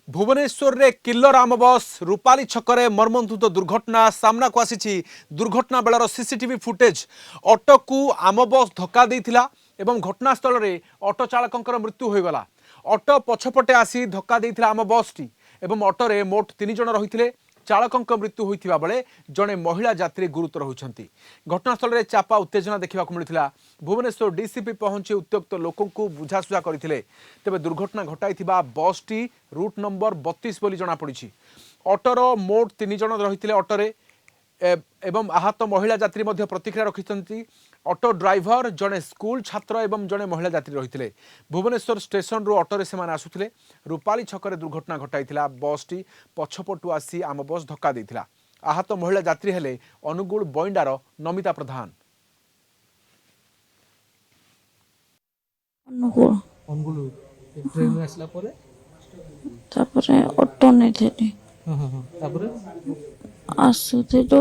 भुवनेश्वर रे किल्लर आम बस रूपाली छकरे मर्मन्तुद दुर्घटना सामना को आसी दुर्घटना बेलार सीसीटीवी फुटेज ऑटो को आम बस धक्का देइथिला एवं घटनास्थल रे ऑटो चालकंकर मृत्यु होइगला। ऑटो पछपटे आसी धक्का देइथिला आम बस टी एवं ऑटो रे मोट 3 जन रहिथिले। चालकंक मृत्यु होइथिबा बेले जणे महिला यात्री गुरुतर होइछंती। घटनास्थल रे चापा उत्तेजना देखा मिलता। भुवनेश्वर डीसीपी पहुंची उत्त्यक्त लोकों को बुझासुझा करथिले। तेबे दुर्घटना घटाइथिबा बस टी रूट नंबर 32 बोली जना पड़ी। ऑटोर मोट 3 जन रहिथिले ऑटो रे एवं आहत महिला यात्री मध्य प्रतिक्रिया रखिछंती। ऑटो ड्राइवर जड़े स्कूल छात्र एवं जड़े महिला यात्री रही। भुवनेश्वर स्टेशन रु ऑटो रे सेमाने आसुथिले। रूपाली छकरे दुर्घटना घटाइथिला। बस टी पछपटु आसी आम बस धक्का देइथिला। आहत महिला यात्री हेले अनुगुल बइंडार नमिता प्रधान। अनुगुल अनुगुल ट्रेन में आसला परे तापरे ऑटो नहीं थे तापरे आसुथिलु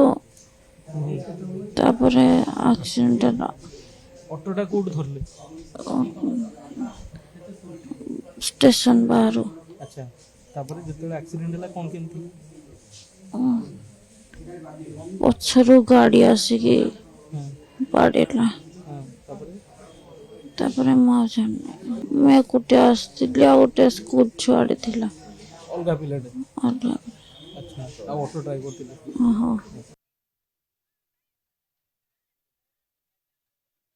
तापरे एक्सीडेंट ऑटोटा कोड धरले स्टेशन बाहर अच्छा तापरे जतले एक्सीडेंट हला कोन केमथि पछरु गाड़ी आसिकी बाड़ेला तापरे तापरे मैं कुटे आसतिली आ गोटे स्कूल छुआड़े थिला अलगा पिलाटे अलग अच्छा आ ऑटो ड्राइवर थिले हाँ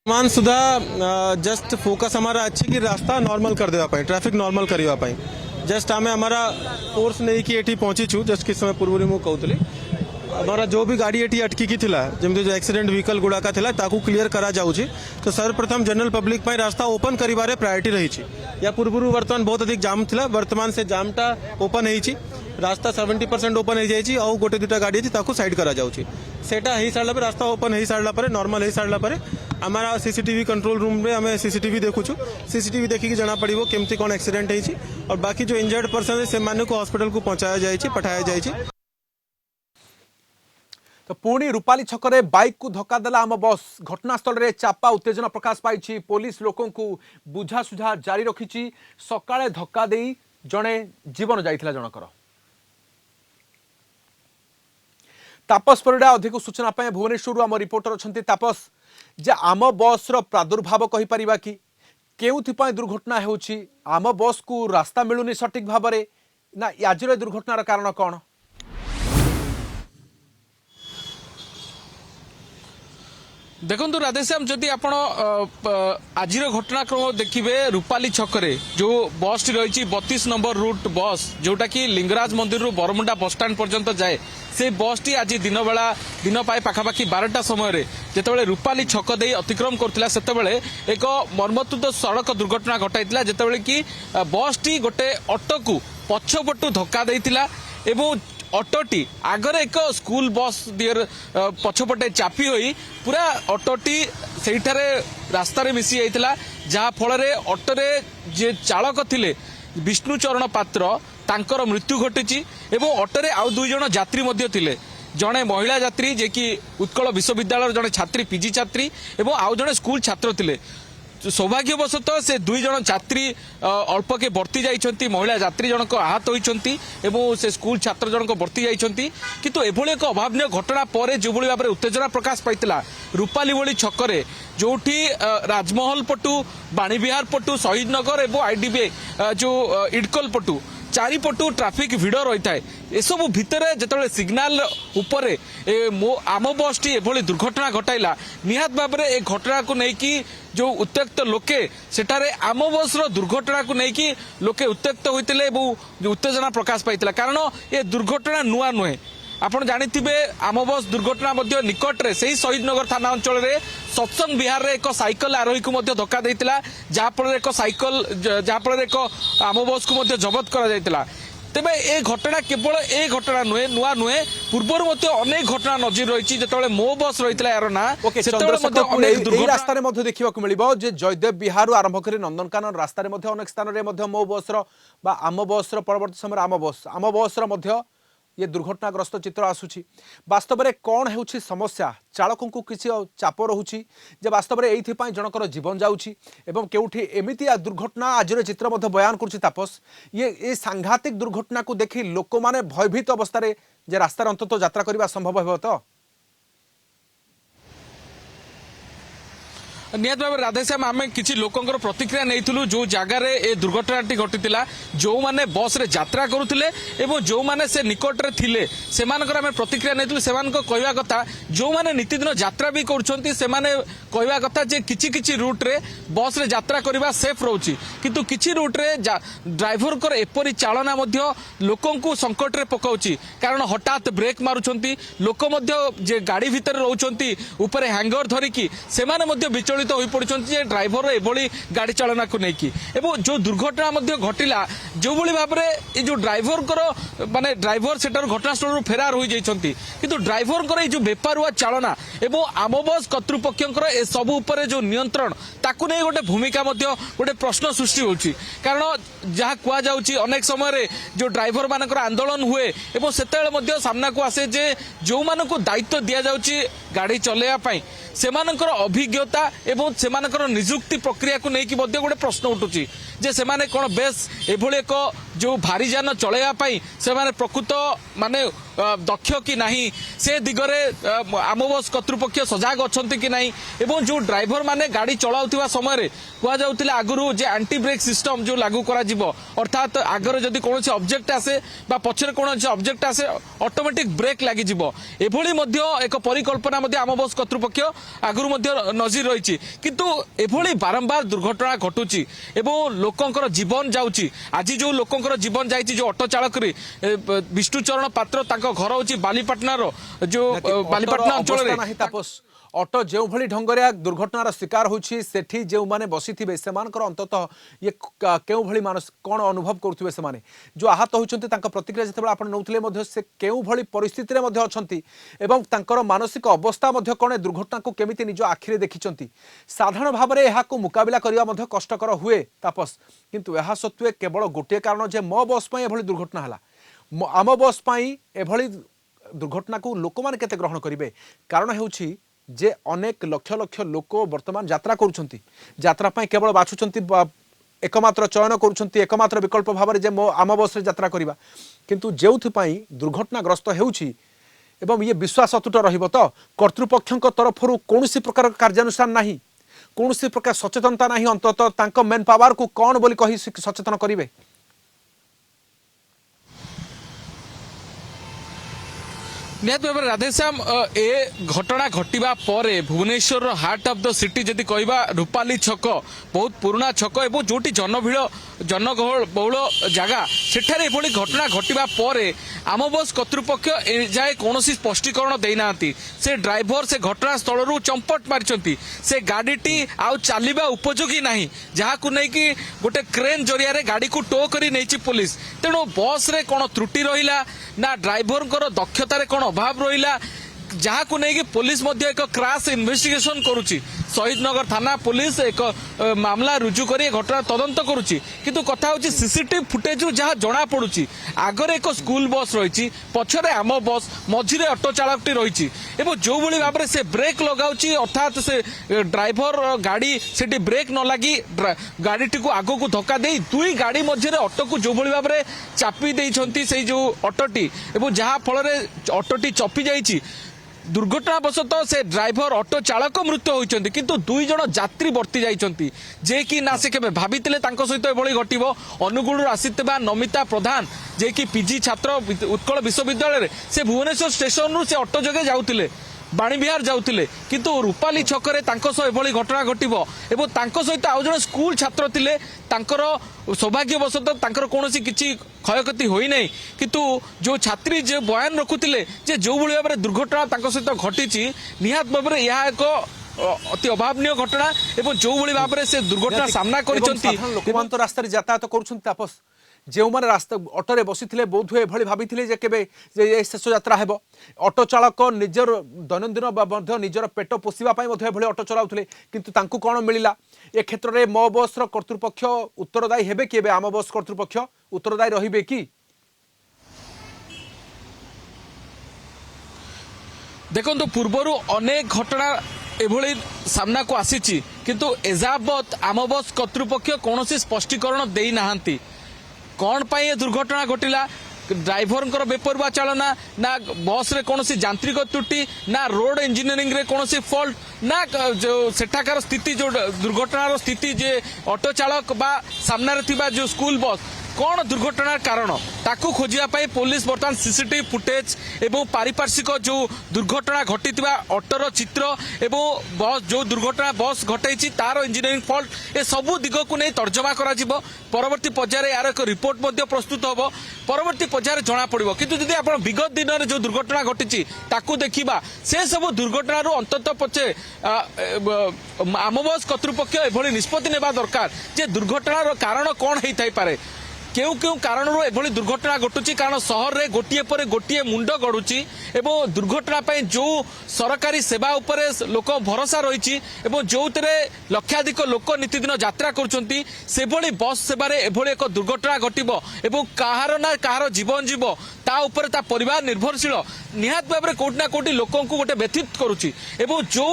मान सुधा जस्ट फोकस हमारा अच्छे कि रास्ता नॉर्मल कर देवा पाए ट्रैफिक नॉर्मल करवा पाए जस्ट आम हमारा फोर्स नहीं कि एटी पहुंचीचु जस्ट किस समय पूर्व मुझे कहूली हमारा जो भी गाड़ी एटी अटकी थिला जमती जो एक्सीडेंट व्हीकल गुड़ाका थिला ताकू क्लियर करा जाउची। तो सर्वप्रथम जनरल पब्लिक पर रास्ता ओपन करिबारे प्रायोरिटी रही। या पूर्व वर्तमान बहुत अधिक जाम थिला वर्तमान से जामटा ओपन होईची रास्ता 70% ओपन हो जाए और गोटे दुटा गाड़ी अच्छी साइड करा जाउची। सेटा हो सारा पर रास्ता ओपन हो सारा नॉर्मल हो सारा पर हमारा सीसीटीवी कंट्रोल रूम में आम सीसीटीवी देखुचु। सीसीटीवी देखिकी जना पड़ो केमती कौन एक्सीडेंट होईची और बाकी जो इंजर्ड पर्सन है से हॉस्पिटल को पहुंचाया जाए पठाया जाए। तो पुणी रूपाली छकरे बाइक को धक्का देला आम बस। घटनास्थल रे चापा उत्तेजना प्रकाश पाई। पुलिस लोकों को बुझासुझा जारी रखी। सकाळे धक्का देई जणे जीवन जाइथिला जनकर। तापस परिडा अधिक सूचना पाए भुवनेश्वर आम रिपोर्टर अच्छा। तापस जे आम बस रो प्रादुर्भाव कहि परिबा कि केउथिपाई दुर्घटना होउछि आम बस को रास्ता मिलुनी सठिक भाव ना आजिर दुर्घटनार कारण कौन? देखु राधेश्याम जदि आप आज घटनाक्रम देखिए रूपाली छकरे जो बस टी रही 32 नंबर रूट बस जोटा कि लिंगराज मंदिर रू बरमुंडा बस स्टाण्ड पर्यंत जाए से बस टी आज दिन बेला दिन पाए पाखापाखि 12टा समय जितेबाला रूपाली छक दे अतिक्रम करथिला सेतेबेले एक मर्मन्तुद सड़क दुर्घटना घटाइथिला जेतेबेले कि बस टी गोटे ऑटो को पछपटू धक्का देइथिला एवं ऑटोटी आगरे एक स्कूल बस दियर पछपटे चापी होई पूरा ऑटोटी सेठारे रास्ता रे मिसी जाइथिला जहा फल रे ऑटोरे जे चालक थिले विष्णुचरण पात्र तांकर मृत्यु घटिची एवं ऑटोरे आउ 2 जण यात्री मध्य थिले जड़े महिला यात्री जे कि उत्कल विश्वविद्यालय जड़े छात्री पीजी छात्री एवं आउ जड़े स्कूल छात्र थिले। सौभाग्यवशतः से 2 जण छात्री अल्प के बर्ती जाइछंती महिला यात्री जनक आहत होइछंती एवं से स्कूल छात्र जनक बर्ती जाइछंती किंतु एभली एक अभावनीय घटना पर जो भाव में उत्तेजना प्रकाश पाइतिला रूपाली भली छकरे जोठी राजमहल पटू बाणीविहार पटू शहीद नगर एवं आईडीबी जो इडकल पटू चारिपटू ट्राफिक भिड़ रही थाए एसबू भितर जिते सिग्नाल उपरे आम बस टी एभली दुर्घटना घटाइला निहात भाव में ए घटना को लेकिन जो उत्त्यक्त लोके सेठारे आम बस दुर्घटना को लेकिन लोके उत्त्यक्त होते उत्तेजना प्रकाश पाइला कारण ये दुर्घटना नुआ नुहे आपण जानिथिबे आम बस दुर्घटना मध्य निकट रे सही शहीद नगर थाना अंचल रे सत्संग विहार रे एक साइकिल आरोही को मध्य धक्का देइतिला जहाफल एक साइकिल जहाफल एक आम बस को मध्य जबत करा जाइतिला। तेबे ए घटना केवल ए घटना नुहे नुआ नुहे पूर्वर मध्य अनेक घटना नजर रही जेतेबेले मो बस रहितला यार ना रास्ता रे मध्य देखिबा को मिलिबो जे जयदेव विहार आरंभ करी नंदनकानन रास्ता रे मध्य अनेक स्थान रे मध्य मो बस रो बा आम बस रो परवर्ती समय आम बस रो मध्य ये दुर्घटनाग्रस्त चित्र आसूची वास्तव में कौन होउछि समस्या चालकों को किसी चाप रोचे जे वास्तव में ये जनकर जीवन जाऊँगी एवं केउठी एमिति दुर्घटना आज चित्र मध्य बयान करुछि तापस ये सांघातिक दुर्घटना को देखि लोक माने भयभीत अवस्था जे रास्तार अंतत यात्रा करने संभव हो तो निहत भाव राधेश्याम आम किसी लोकंर प्रतिक्रिया नहीं जो जगार ए दुर्घटनाटी घटी जो मैंने बस रे यात्रा करुले जो मैंने से निकट में थिले से प्रतिक्रिया नहीं से कहवा कथा जो मैंने नीतिदिन यात्रा भी कहवा कथा जे किछि किछि रूट रे बस रे यात्रा करने सेफ रोचे किंतु किछि रूट रे ड्राइवर को एपरी चालना लोक संकट रे पकाउछि कारण हठात ब्रेक मारुछंती लोक जे गाड़ी भितर रोचंती ऊपर हैंगर धरिकी से विचलित हो पड़ते ड्राइवर एभली गाड़ी चालना को लेकिन जो दुर्घटना घटिला जो भाव में जो ड्राइवर माने ड्राइवर सेठार घटनास्थल फेरार हो जाती किंतु ड्राइवर जो बेपारुआ चालना एवं आम बस कर्तृपक्षर ए सब उपरे जो नियंत्रण ताकू नहीं गोटे भूमिका गोटे प्रश्न सृष्टि होची कारण जहाँ कहुच्छी अनेक समय जो ड्राइवर मानकर आंदोलन हुए एवं सेतेबेले सामना को आसे जे जो मानक दायित्व दि जाउची गाड़ी चलाइबा सेमानकर अभिज्ञता एवं सेमानकर निजुक्ति प्रक्रिया को लेकिन गोटे प्रश्न उठुची जे सेमाने कौन बेस एभली एक जो भारी जान चलाइबा से प्रकृत माने दक्ष कि नहीं से दिगरे आम बस कर्तृपक्ष सजग अच्छा कि नहीं एवं जो ड्राइवर माने गाड़ी चलाउथिबा समय कहला आगुरी जे एंटी ब्रेक सिस्टम जो लागू करा जिवो अर्थात आगरे जदि कौन ऑब्जेक्ट आसे बा पछरे कौन ऑब्जेक्ट आसे ऑटोमेटिक ब्रेक लागि जिवो एभली एक परिकल्पना आम बस कर्तृपक्ष आगुरी नजर रही किंतु एभली बारंबार दुर्घटना घटुची एवं लोकंकर जीवन जाउची आज जो लोकंकर जीवन जाइची जो ऑटो चालक विष्णुचरण पात्र ताको घर होची बालीपाटनार जो बालीपाटना अंचल तापस ऑटो जो भली ढंगरे दुर्घटनार शिकार होछि सेठी जो माने बसिथिबे सेमानकर अंततः ये केउ भली मानस कोन अनुभव करथुबे से माने जो आहत होचंती तांका प्रतिक्रिया जतबे आपण नउथले मध्ये से केउ भली परिस्थिति रे मध्ये अछंती एवं तांकर मानसिक अवस्था मध्ये कोन दुर्घटना को केमिति निज आखिरे देखिचंती साधारण भाव रे एहा को मुकाबिला करिया मध्ये कष्टकर हुए तापस किंतु एहा सत्वे केवल गोटे कारण जे मो बस पई एभली दुर्घटना हला आम बस पई एभली दुर्घटना को लोक माने केते ग्रहण करिवे कारण हेउछि जे अनेक लक्ष लक्ष लोक वर्तमान यात्रा करुछंती यात्रा पाई केवल बाछुछंती एकमात्र चयन करुछंती एकमात्र विकल्प भाव जे मो आम बस रे यात्रा करिबा किंतु जेउथि पाई दुर्घटनाग्रस्त हेउछि एवं ये विश्वास अतुट रहिबो तो कर्तृपक्षक तरफरु कोनोसी प्रकार कार्यानुष्ठान नाही कोनोसी प्रकार सचेतनता नाही अंतत तांको मेन पावर को कोन बोली कहि सचेतन करिवे निहत भाव राधेश्याम ए घटना घटवा पर Bhubaneswar heart of the city जदि कहवा रूपाली छक बहुत पुराना छक एवं जोटी जनबहुल जगह सेठारे एभली घटना घटवा पर आम बस कर्तृपक्ष जाए कौन स्पष्टीकरण देना से ड्राइवर से घटनास्थल चंपट मारी से गाड़ीटी आउ चलवा उपयोगी नहीं जहाँ नहीं गोटे क्रेन जरिया गाड़ी को टो कर नहीं पुलिस तेणु बस रे कौन त्रुटि रहा ना ड्राइवर दक्षतार कौन अभाव रहा जहाँ को नहीं पुलिस एक क्राश इन्वेस्टिगेशन करुच्ची शहीद नगर थाना पुलिस एक मामला रुजु कर घटना तदंत करुच्ची किंतु कथा होची सीसीटीवी फुटेज जहाँ जना पड़ुची आगरे एक स्कूल बस रही पछरे आम बस मझिरे ऑटो चालकटी रही जो भली भाव से ब्रेक लगाउची अर्थात से ड्राइवर गाड़ी से ब्रेक न लगी गाड़ी को आग को धक्का दे दुई गाड़ी मझे ऑटो को जो भली भाव चापी देइछंती से जो ऑटोटी जहाँ फल ऑटोटी चपी जाइए दुर्घटनावशतः से ड्राइवर ऑटो चालक मृत्यु होइछंती किंतु दुई जण यात्री बर्ती जाइछंती जे कि ना से केबे भाबितिले तांको सहित एभली घटिबो अनुगुळ आसीतबा नमिता प्रधान जे कि पीजी छात्र उत्कल विश्वविद्यालय से भुवनेश्वर स्टेशन रु से ऑटो जगे जाउतिले बाणीविहार जाउतिले किंतु रूपाली छकरे तांको सह एभली घटना घटिबो एवं तांको सहित आउ जण स्कूल छात्र थिले तांकर सौभाग्यवशतः तांकर कोनोसी किछि क्षयक्षति होई नै किंतु जो छात्री जो बयान रखुतिले जे जो भली भाबरे दुर्घटना तांको सहित घटिछि निहात भाबरे या एक अति अभावनीय घटना एवं जो भली भाबरे से दुर्घटना सामना करिसंती लोकमान तो रास्ता रे यातायात करूछंती तापस जो मैंने रास्ता ऑटोरे बसी बोध हुए एभली भाभी केबे शेष यात्रा हेब ऑटो चालक निजर दैनंदिन निजर पेट पोषापी एभली ऑटो चलाउले किंतु तांकु कौन मिला ए क्षेत्र में मो बस कर्तृपक्ष उत्तरदायी हेबे कि आम बस कर्तृपक्ष उत्तरदायी रहिबे कि देखो पूर्वर अनेक घटना एभली सामना को आसी किंतु एजावत आम बस कर्तृपक्ष कौन स्पष्टीकरण दे ना कौन पाई ये दुर्घटना घटिला ड्राइवर बेपरुआ चालना ना बस रे कौन यांत्रिक त्रुटि ना रोड इंजीनियरिंग रे कौन फॉल्ट ना जो सेठाकार स्थिति जो दुर्घटनार स्थिति जे ऑटो चालक बा सामने थिबा जो स्कूल बस कौन दुर्घटनार कारण ताकू खोजिया पाई पुलिस बर्तमान सीसीटीवी फुटेज एवं पारिपार्श्विक जो दुर्घटना घटी ऑटोर चित्र एवं बस जो दुर्घटना बस घटाई तार इंजीनियरिंग फॉल्ट ए सबू दिग को नहीं तर्जमा करा परवर्ती पर्यायर यार एक रिपोर्ट प्रस्तुत हम परवर्ती पर्यायर जना पड़ो किंतु जदि आप विगत दिन में जो दुर्घटना घटी ताकू देखा से सब दुर्घटना अंतत पचे आम बस कर्तृपक्ष एभली निष्पत्ति नेबा दरकार जे दुर्घटनार कारण कौन होता पारे केउ केउ कारण एभली दुर्घटना घटुची कारण सहर रे गोटिए पर गोटिए मुंड गड़ुची एवं दुर्घटना पाई जो सरकारी सेवा उपरे लोक भरोसा रही एवं जो लक्षाधिक लोक नीतिदिन यात्रा करुछंती सेभली बस सेवार एभली एक दुर्घटना घटिबो एवं काहार ना काहार जीवन जीव ता उपरे ता परिवार निर्भरशील निहात भाव में कोटी ना कोटी लोकों को गोटे व्यथित करुची एवं जो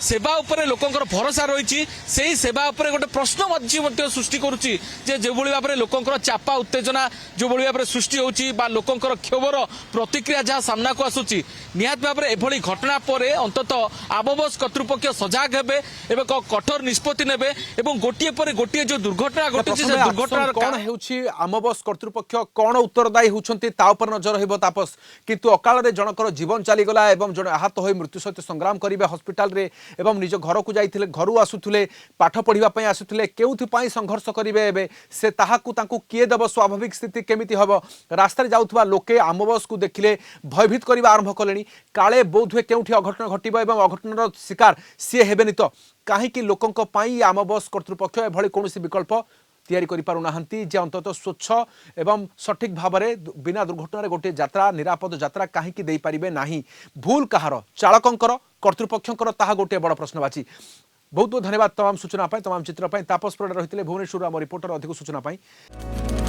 सेवा उपरे लोकंकर भरोसा रही से सेवा उपरे गोटे प्रश्न सृष्टि करुची जे जो भाव में लोकंकर चापा उत्तेजना जो भाव में सृष्टि होची बा लोकंकर क्षोभर प्रतिक्रिया जहाँ सामना को आसुची निहात भाव में एभली घटना पर अंतत आम बस कर्तृपक्ष सजग हेबे एवं कठोर निष्पत्ति नेबे एवं गोटिए पर गोटिए जो दुर्घटना घटी दुर्घटना कौन हेउछि आम बस कर्तृपक्ष कौन उत्तरदायी होउछंती ता उपर नजर हेबो तापस किंतु अकाल रे जनकर जीवन चलीगला एवं जन आहत हो मृत्यु सहित संग्राम करिवे हॉस्पिटल रे एवं निज घर को जाइथिले घरु आसुथिले पाठ पढ़िबा पई आसुथिले केउथि पई संघर्ष करिवे एबे से ताहाकु तांकु किए देबो स्वाभाविक स्थिति केमिति हबो रास्ता रे जाउथबा लोके आम बस को देखिले भयभीत करिबा आरंभ कलेनी काले बोधवे केउथि अघटन घटिबो एवं अघटनर शिकार सी हेबेनि तो काहेकि लोकंक पई आम बस कर्तृपक्ष एभली कोनोसी विकल्प तैयारी करि पारु नाहंती जे अंतत स्वच्छ एवं सठिक भाव में बिना दुर्घटना गोटे यात्रा निरापद यात्रा कहीं दे पारिबे नाही भूल कहार चालकंकर कर्तृपक्षंकर ताहा गोटे बड़ प्रश्नवाची बहुत बहुत धन्यवाद तमाम सूचना तमाम चित्र तापस परिडा रही भुवनेश्वर आम रिपोर्टर अधिक सूचना।